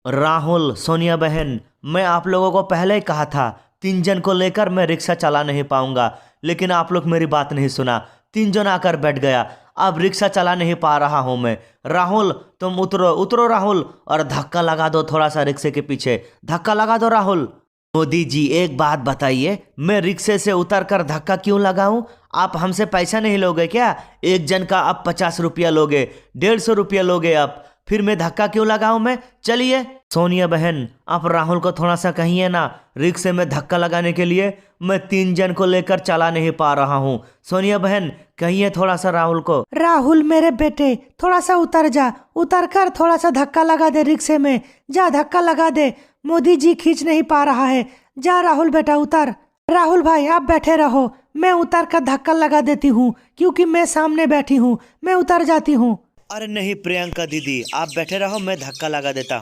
राहुल, सोनिया बहन, मैं आप लोगों को पहले ही कहा था 3 जन को लेकर मैं रिक्शा चला नहीं पाऊंगा, लेकिन आप लोग मेरी बात नहीं सुना। 3 जन आकर बैठ गया। अब रिक्शा चला नहीं पा रहा हूं मैं। राहुल, तुम उतरो उतरो राहुल, और धक्का लगा दो थोड़ा सा रिक्शे के पीछे। धक्का लगा दो राहुल। मोदी जी, एक बात बताइए, मैं रिक्शे से उतर कर धक्का क्यों लगाऊं? आप हमसे पैसा नहीं लोगे क्या? 1 जन का अब 50 रुपया लोगे, 150 रुपया लोगे अब, फिर मैं धक्का क्यों लगाऊं मैं? चलिए। सोनिया बहन, आप राहुल को थोड़ा सा कहिए ना, रिक्शे में धक्का लगाने के लिए। मैं 3 जन को लेकर चला नहीं पा रहा हूँ। सोनिया बहन, कहिए थोड़ा सा राहुल को। राहुल मेरे बेटे, थोड़ा सा उतर जा, उतर कर थोड़ा सा धक्का लगा दे रिक्शे में। जा धक्का लगा दे, मोदी जी खींच नहीं पा रहा है। जा राहुल बेटा उतर। राहुल भाई आप बैठे रहो, मैं उतर कर धक्का लगा देती हूँ, क्योंकि मैं सामने बैठी हूँ। मैं उतर जाती हूँ। अरे नहीं प्रियंका दीदी, आप बैठे रहो, मैं धक्का लगा देता हूँ।